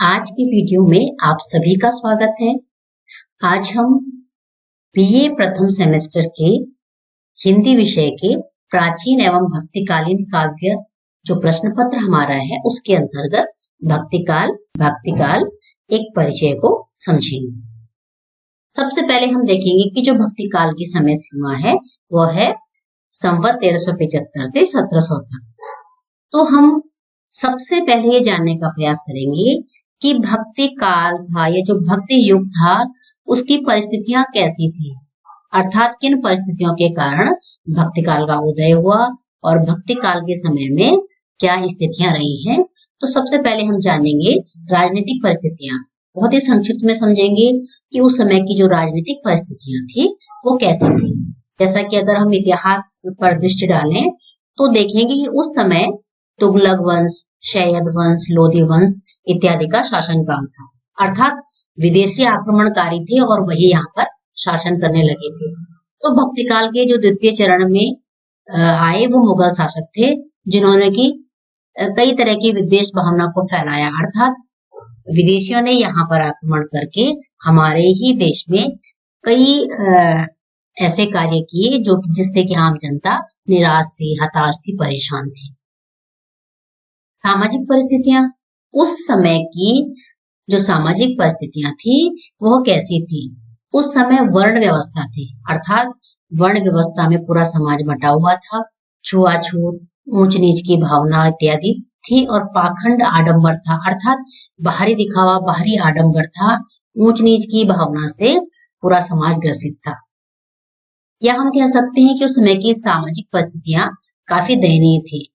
आज की वीडियो में आप सभी का स्वागत है। आज हम बीए प्रथम सेमेस्टर के हिंदी विषय के प्राचीन एवं भक्तिकालीन काव्य जो प्रश्न पत्र हमारा है उसके अंतर्गत भक्तिकाल एक परिचय को समझेंगे। सबसे पहले हम देखेंगे कि जो भक्तिकाल की समय सीमा है वह है संवत 1375 से 1700 तक। तो हम सबसे पहले ये जानने का प्रयास करेंगे कि भक्ति काल था या जो भक्ति युग था उसकी परिस्थितियां कैसी थी, अर्थात किन परिस्थितियों के कारण भक्ति काल का उदय हुआ और भक्ति काल के समय में क्या स्थितियां रही हैं। तो सबसे पहले हम जानेंगे राजनीतिक परिस्थितियां, बहुत ही संक्षिप्त में समझेंगे कि उस समय की जो राजनीतिक परिस्थितियां थी वो कैसी थी। जैसा कि अगर हम इतिहास पर दृष्टि डालें तो देखेंगे कि उस समय तुगलक वंश, शैयद वंश, लोधी वंश इत्यादि का शासनकाल था, अर्थात विदेशी आक्रमणकारी थे और वही यहाँ पर शासन करने लगे थे। तो भक्ति काल के जो द्वितीय चरण में आए वो मुगल शासक थे जिन्होंने की कई तरह की विद्वेष भावना को फैलाया, अर्थात विदेशियों ने यहाँ पर आक्रमण करके हमारे ही देश में कई ऐसे कार्य किए जो जिससे कि आम जनता निराश थी, हताश थी, परेशान थी। सामाजिक परिस्थितियां, उस समय की जो सामाजिक परिस्थितियां थी वह कैसी थी। उस समय वर्ण व्यवस्था थी, अर्थात वर्ण व्यवस्था में पूरा समाज बटा हुआ था। छुआछूत, ऊंच नीच की भावना इत्यादि थी और पाखंड आडंबर था, अर्थात बाहरी दिखावा, बाहरी आडंबर था। ऊंच नीच की भावना से पूरा समाज ग्रसित था। या हम कह सकते हैं कि उस समय की सामाजिक परिस्थितियां काफी दयनीय थी।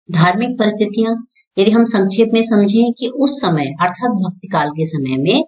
धार्मिक परिस्थितियां, यदि हम संक्षेप में समझें कि उस समय अर्थात भक्ति काल के समय में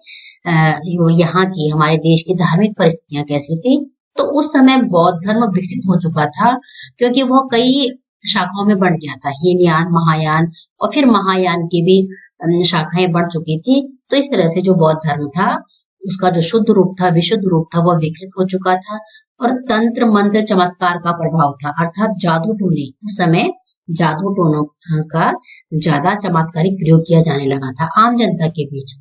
यहाँ की हमारे देश की धार्मिक परिस्थितियां कैसी थी, तो उस समय बौद्ध धर्म विकसित हो चुका था क्योंकि वह कई शाखाओं में बढ़ गया था। हीनयान, महायान और फिर महायान की भी शाखाएं बढ़ चुकी थी। तो इस तरह से जो बौद्ध धर्म था उसका जो शुद्ध रूप था, विशुद्ध रूप था, वह विकसित हो चुका था और तंत्र मंत्र चमत्कार का प्रभाव था, अर्थात जादू टोने, उस समय जादू टोनों का ज्यादा चमत्कारिक प्रयोग किया जाने लगा था आम जनता के बीच।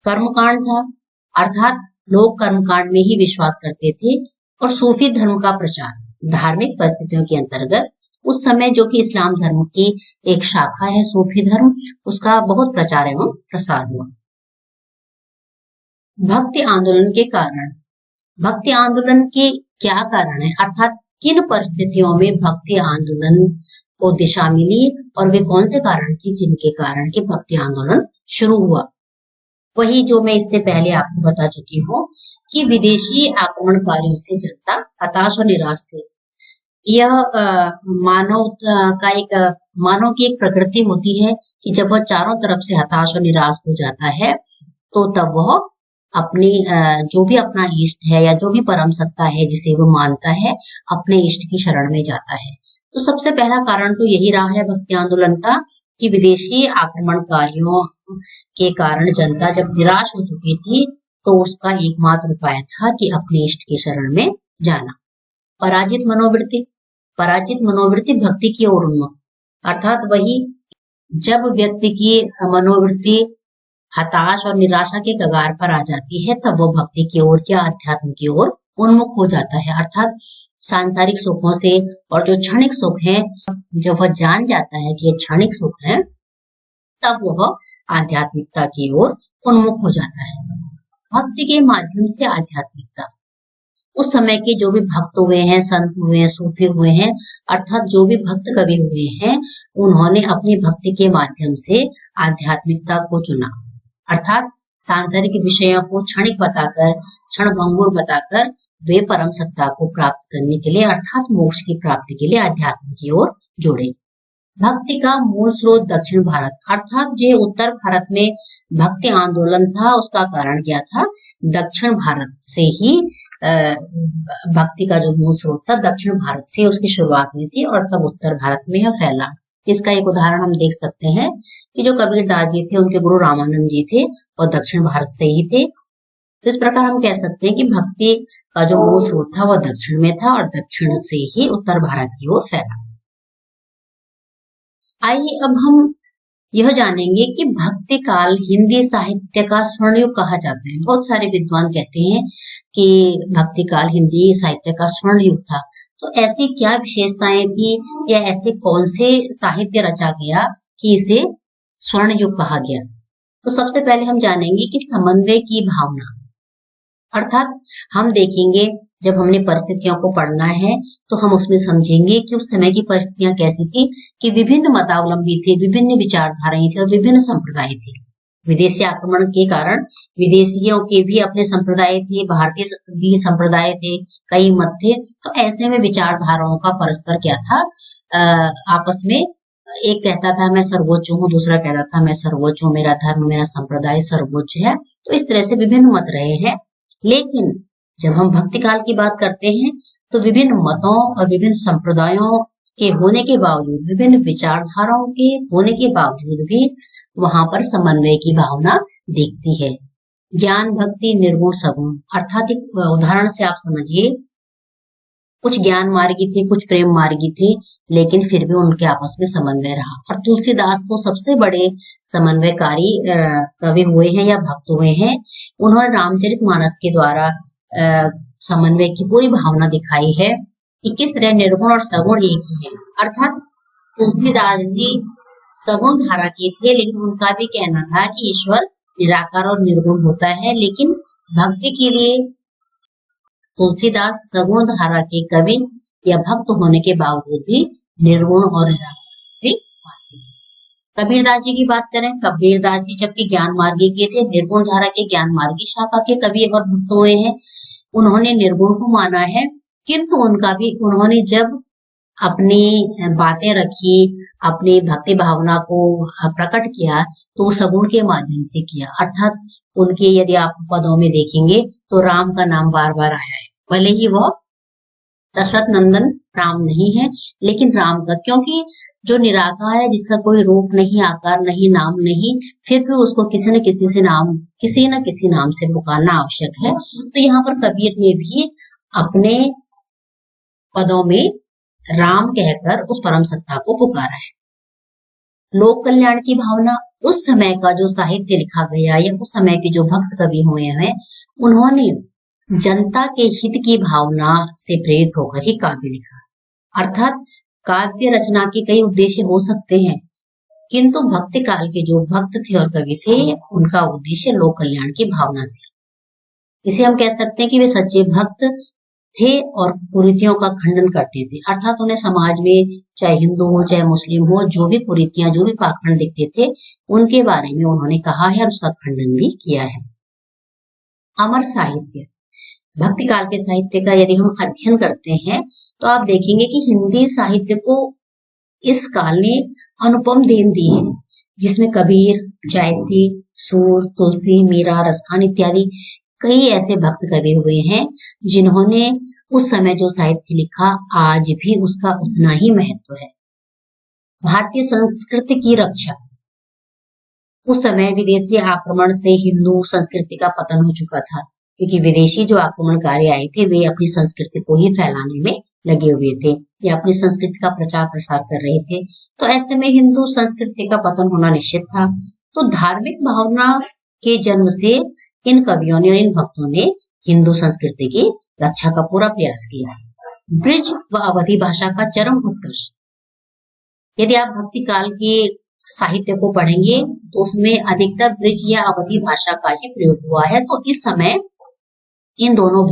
कर्मकांड था, अर्थात लोग कर्मकांड में ही विश्वास करते थे और सूफी धर्म का प्रचार। धार्मिक परिस्थितियों के अंतर्गत उस समय जो कि इस्लाम धर्म की एक शाखा है सूफी धर्म, उसका बहुत प्रचार एवं प्रसार हुआ। भक्ति आंदोलन के कारण, भक्ति आंदोलन के क्या कारण है, अर्थात किन परिस्थितियों में भक्ति आंदोलन को दिशा मिली और वे कौन से कारण थे जिनके कारण के भक्ति आंदोलन शुरू हुआ। वही जो मैं इससे पहले आपको बता चुकी हूँ कि विदेशी आक्रमणकारियों से जनता हताश और निराश थी। यह मानव की एक प्रकृति होती है कि जब वह चारों तरफ से हताश और निराश हो जाता है तो तब वह अपनी जो भी अपना इष्ट है या जो भी परम सत्ता है जिसे वो मानता है, अपने इष्ट की शरण में जाता है। तो सबसे पहला कारण तो यही रहा है भक्ति आंदोलन का कि विदेशी आक्रमणकारियों के कारण जनता जब निराश हो चुकी थी तो उसका एकमात्र उपाय था कि अपने इष्ट की शरण में जाना। पराजित मनोवृत्ति भक्ति की ओर उन्मुख, अर्थात वही जब व्यक्ति की मनोवृत्ति हताश और निराशा के कगार पर आ जाती है तब वो भक्ति की ओर या अध्यात्म की ओर उन्मुख हो जाता है, अर्थात सांसारिक सुखों से और जो क्षणिक सुख है, जब वह जान जाता है कि ये क्षणिक सुख है तब वह आध्यात्मिकता की ओर उन्मुख हो जाता है। भक्ति के माध्यम से आध्यात्मिकता, उस समय के जो भी भक्त हुए हैं, संत हुए हैं, सूफी हुए हैं, अर्थात जो भी भक्त कवि हुए हैं, उन्होंने अपनी भक्ति के माध्यम से आध्यात्मिकता को चुना, अर्थात सांसारिक विषयों को क्षणिक बताकर, क्षणभंगुर बताकर वे परम सत्ता को प्राप्त करने के लिए अर्थात मोक्ष की प्राप्ति के लिए अध्यात्म की ओर जुड़े। भक्ति का मूल स्रोत दक्षिण भारत, अर्थात जो उत्तर भारत में भक्ति आंदोलन था उसका कारण क्या था, दक्षिण भारत से ही भक्ति का जो मूल स्रोत था दक्षिण भारत से उसकी शुरुआत हुई थी और तब उत्तर भारत में यह फैला। इसका एक उदाहरण हम देख सकते हैं कि जो कबीरदास जी थे उनके गुरु रामानंद जी थे और दक्षिण भारत से ही थे। तो इस प्रकार हम कह सकते हैं कि भक्ति का जो मूल स्रोत था वह दक्षिण में था और दक्षिण से ही उत्तर भारत की ओर फैला। आइए अब हम यह जानेंगे कि भक्ति काल हिंदी साहित्य का स्वर्ण युग कहा जाता है। बहुत सारे विद्वान कहते हैं कि भक्ति काल हिंदी साहित्य का स्वर्ण युग था। तो ऐसी क्या विशेषताएं थी या ऐसे कौन से साहित्य रचा गया कि इसे स्वर्ण युग कहा गया? तो सबसे पहले हम जानेंगे कि समन्वय की भावना, अर्थात हम देखेंगे जब हमने परिस्थितियों को पढ़ना है तो हम उसमें समझेंगे कि उस समय की परिस्थितियां कैसी थी कि विभिन्न मतावलंबी थे, विभिन्न विचारधाराएं थी और विभिन्न संप्रदाय थे। विदेशी आक्रमण के कारण विदेशियों के भी अपने संप्रदाय थे, भारतीय भी संप्रदाय थे, कई मत थे। तो ऐसे में विचारधाराओं का परस्पर क्या था, आपस में एक कहता था मैं सर्वोच्च हूँ, दूसरा कहता था मैं सर्वोच्च हूँ, मेरा धर्म मेरा संप्रदाय सर्वोच्च है। तो इस तरह से विभिन्न मत रहे हैं। लेकिन जब हम भक्ति काल की बात करते हैं तो विभिन्न मतों और विभिन्न संप्रदायों के होने के बावजूद, विभिन्न विचारधाराओं के होने के बावजूद भी वहां पर समन्वय की भावना दिखती है। ज्ञान भक्ति निर्गुण सगुण, अर्थात एक उदाहरण से आप समझिए, कुछ ज्ञान मार्गी थे, कुछ प्रेम मार्गी थे, लेकिन फिर भी उनके आपस में समन्वय रहा। और तुलसीदास तो सबसे बड़े समन्वयकारी कवि हुए हैं या भक्त हुए हैं। उन्होंने रामचरितमानस के द्वारा समन्वय की पूरी भावना दिखाई है कि किस तरह निर्गुण और सगुण एक ही है। अर्थात तुलसीदास जी सगुण धारा के थे, लेकिन उनका भी कहना था कि ईश्वर निराकार और निर्गुण होता है। लेकिन भक्ति के लिए तुलसीदास सगुण धारा के कवि या भक्त होने के बावजूद भी निर्गुण और निराकार भी मानते हैं। कबीरदास जी की बात करें, कबीरदास जी जबकि ज्ञान मार्गी के थे, निर्गुण धारा के ज्ञान मार्गी शाखा के कवि और भक्त हुए हैं। उन्होंने निर्गुण को माना है, किंतु उन्होंने जब अपनी बातें रखी, अपनी भक्ति भावना को प्रकट किया तो वो सगुण के माध्यम से किया। अर्थात उनके यदि आप पदों में देखेंगे तो राम का नाम बार बार आया है, भले ही वो दशरथ नंदन राम नहीं है, लेकिन राम का, क्योंकि जो निराकार है, जिसका कोई रूप नहीं, आकार नहीं, नाम नहीं, फिर भी उसको किसी न किसी नाम से पुकारना आवश्यक है। तो यहाँ पर कबीर ने भी अपने पदों में राम कहकर उस परम सत्ता को पुकारा है। लोक कल्याण की भावना, उस समय का जो साहित्य लिखा गया या उस समय के जो भक्त कवि हुए हैं, उन्होंने जनता के हित की भावना से प्रेरित होकर ही काव्य लिखा। अर्थात काव्य रचना के कई उद्देश्य हो सकते हैं, किंतु भक्ति काल के जो भक्त थे और कवि थे, उनका उद्देश्य लोक कल्याण की भावना थी। इसे हम कह सकते हैं कि वे सच्चे भक्त थे और कुरीतियों का खंडन करते थे। अर्थात उन्हें समाज में, चाहे हिंदू हो चाहे मुस्लिम हो, जो भी कुरीतियां, जो भी पाखंड दिखते थे, उनके बारे में उन्होंने कहा है और उसका खंडन भी किया है। अमर साहित्य, भक्ति काल के साहित्य का यदि हम अध्ययन करते हैं तो आप देखेंगे कि हिंदी साहित्य को इस काल ने अनुपम देन दी है, जिसमें कबीर, जायसी, सूर, तुलसी, मीरा, रसखान इत्यादि कई ऐसे भक्त कवि हुए हैं जिन्होंने उस समय जो साहित्य लिखा, आज भी उसका उतना ही महत्व है। भारतीय संस्कृति की रक्षा, उस समय विदेशी आक्रमण से हिंदू संस्कृति का पतन हो चुका था, क्योंकि विदेशी जो आक्रमणकारी आए थे वे अपनी संस्कृति को ही फैलाने में लगे हुए थे या अपनी संस्कृति का प्रचार प्रसार कर रहे थे। तो ऐसे में हिंदू संस्कृति का पतन होना निश्चित था। तो धार्मिक भावना के जन्म से इन कवियों ने और इन भक्तों ने हिंदू संस्कृति की रक्षा का पूरा प्रयास किया। ब्रिज व अवधी भाषा का चरम उत्कर्ष, यदि आप भक्ति काल के साहित्य को पढ़ेंगे तो उसमें अधिकतर ब्रिज या अवधी भाषा का ही प्रयोग हुआ है। तो इस समय इन दोनों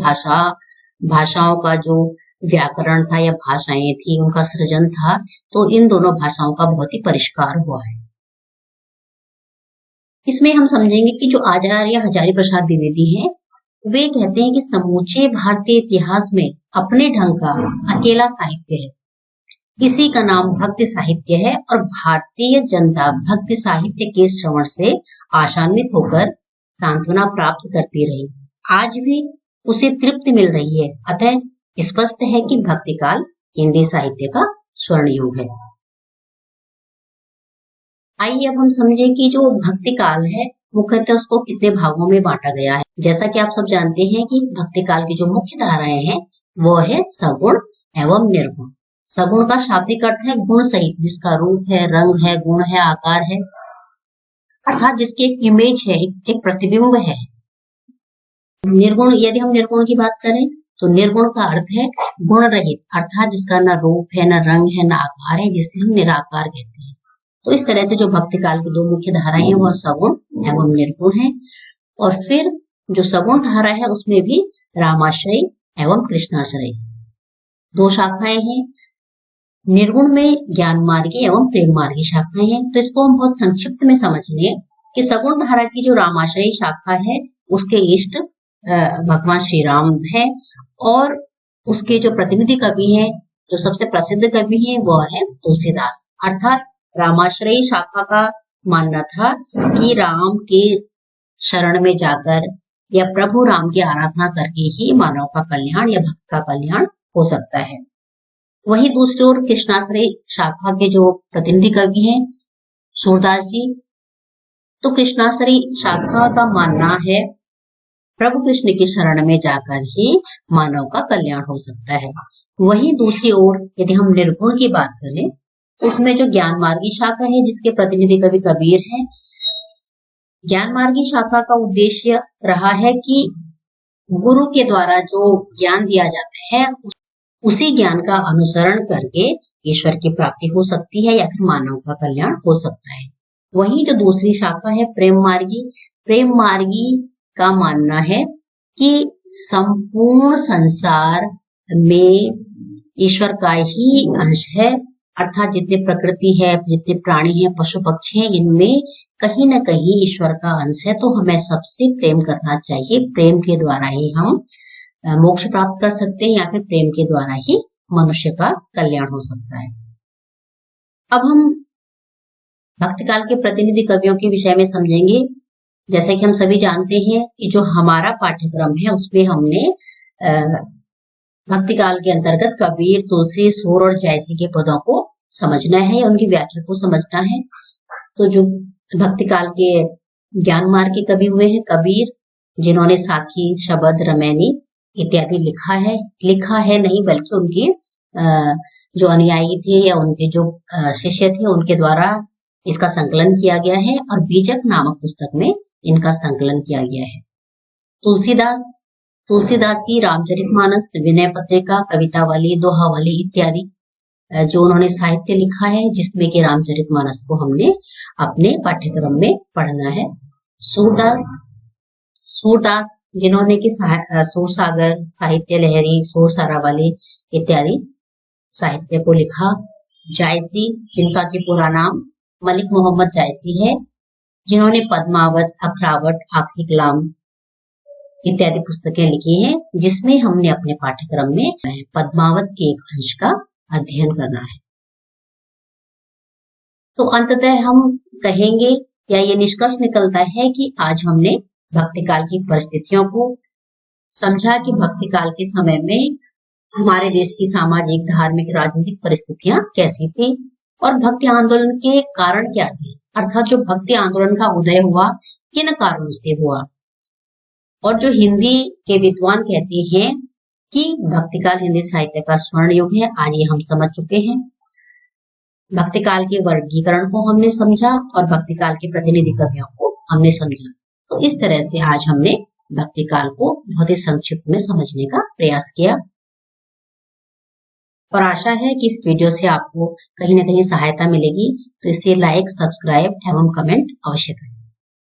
भाषाओं का जो व्याकरण था या भाषाएं थी, उनका सृजन था, तो इन दोनों भाषाओं का बहुत ही परिष्कार हुआ है। इसमें हम समझेंगे कि जो आचार्य हजारी प्रसाद द्विवेदी हैं, वे कहते हैं कि समूचे भारतीय इतिहास में अपने ढंग का अकेला साहित्य है, इसी का नाम भक्ति साहित्य है और भारतीय जनता भक्ति साहित्य के श्रवण से आशान्वित होकर सांत्वना प्राप्त करती रही, आज भी उसे तृप्ति मिल रही है। अतः स्पष्ट है कि भक्ति काल हिंदी साहित्य का स्वर्ण युग है। आइए अब हम समझे कि जो भक्ति काल है मुख्यतः उसको कितने भागों में बांटा गया है। जैसा कि आप सब जानते हैं कि भक्ति काल की जो मुख्य धाराएं हैं वो है सगुण एवं निर्गुण। सगुण का शाब्दिक अर्थ है गुण सहित, जिसका रूप है, रंग है, गुण है, आकार है। अर्थात जिसकी एक इमेज है, एक प्रतिबिंब है। निर्गुण, यदि हम निर्गुण की बात करें तो निर्गुण का अर्थ है गुण रहित, अर्थात जिसका न रूप है, न रंग है, न आकार है, जिसे हम निराकार कहते हैं। तो इस तरह से जो भक्ति काल की दो मुख्य धाराएं हैं वह सगुण एवं निर्गुण है। और फिर जो सगुण धारा है उसमें भी रामाश्रय एवं कृष्णाश्रय दो शाखाएं हैं। निर्गुण में ज्ञान मार्गी एवं प्रेम मार्गी शाखाएं हैं। तो इसको हम बहुत संक्षिप्त में समझ लें कि सगुण धारा की जो रामाश्रय शाखा है उसके इष्ट भगवान श्री राम है, और उसके जो प्रतिनिधि कवि हैं, जो सबसे प्रसिद्ध कवि हैं, वह है तुलसीदास। अर्थात रामाश्रय शाखा का मानना था कि राम के शरण में जाकर या प्रभु राम की आराधना करके ही मानव का कल्याण या भक्त का कल्याण हो सकता है। वही दूसरी ओर कृष्णाश्रय शाखा के जो प्रतिनिधि कवि हैं सूरदास जी, तो कृष्णाश्रय शाखा का मानना है प्रभु कृष्ण की शरण में जाकर ही मानव का कल्याण हो सकता है। वही दूसरी ओर यदि हम निर्गुण की बात करें तो उसमें जो ज्ञान मार्गी शाखा है जिसके प्रतिनिधि कवि कबीर है, ज्ञान मार्गी शाखा का उद्देश्य रहा है कि गुरु के द्वारा जो ज्ञान दिया जाता है उसी ज्ञान का अनुसरण करके ईश्वर की प्राप्ति हो सकती है या फिर मानव का कल्याण हो सकता है। वही जो दूसरी शाखा है प्रेम मार्गी, प्रेम मार्गी का मानना है कि संपूर्ण संसार में ईश्वर का ही अंश है, अर्थात जितने प्रकृति है, जितने प्राणी है, पशु पक्षी है, इनमें कहीं न कहीं ईश्वर का अंश है। तो हमें सबसे प्रेम करना चाहिए। प्रेम के द्वारा ही हम मोक्ष प्राप्त कर सकते हैं या फिर प्रेम के द्वारा ही मनुष्य का कल्याण हो सकता है। अब हम भक्ति काल के प्रतिनिधि कवियों के विषय में समझेंगे। जैसे कि हम सभी जानते हैं कि जो हमारा पाठ्यक्रम है उसमें हमने भक्ति काल के अंतर्गत कबीर, तुलसी, सूर और जयसी के पदों को समझना है या उनकी व्याख्या को समझना है। तो जो भक्ति काल के ज्ञान मार्ग के कवि हुए हैं कबीर, जिन्होंने साखी, शबद, रमैनी इत्यादि लिखा है नहीं बल्कि उनके जो अनुयायी थे या उनके जो शिष्य थे उनके द्वारा इसका संकलन किया गया है और बीजक नामक पुस्तक में इनका संकलन किया गया है। तुलसीदास की रामचरितमानस, विनय पत्रिका, कवितावली, दोहावली इत्यादि जो उन्होंने साहित्य लिखा है, जिसमें कि रामचरितमानस को हमने अपने पाठ्यक्रम में पढ़ना है। सूरदास जिन्होंने कि सूरसागर, साहित्य लहरी, सूर सारावली इत्यादि साहित्य को लिखा। जायसी, जिनका कि पूरा नाम मलिक मोहम्मद जायसी है, जिन्होंने पद्मावत, अखरावट, आखिरी कलाम इत्यादि पुस्तकें लिखी हैं, जिसमें हमने अपने पाठ्यक्रम में पद्मावत के एक अंश का अध्ययन करना है। तो अंततः हम कहेंगे या ये निष्कर्ष निकलता है कि आज हमने भक्ति काल की परिस्थितियों को समझा कि भक्ति काल के समय में हमारे देश की सामाजिक, धार्मिक, राजनीतिक परिस्थितियां कैसी थी और भक्ति आंदोलन के कारण क्या थे, अर्थात जो भक्ति आंदोलन का उदय हुआ किन कारणों से हुआ। और जो हिंदी के विद्वान कहते हैं कि भक्ति काल हिंदी साहित्य का स्वर्ण युग है, आज ये हम समझ चुके हैं। भक्ति काल के वर्गीकरण को हमने समझा और भक्ति काल के प्रतिनिधि कवियों को हमने समझा। तो इस तरह से आज हमने भक्ति काल को बहुत ही संक्षिप्त में समझने का प्रयास किया और आशा है कि इस वीडियो से आपको कहीं ना कहीं सहायता मिलेगी। तो इसे लाइक, सब्सक्राइब एवं कमेंट अवश्य करें।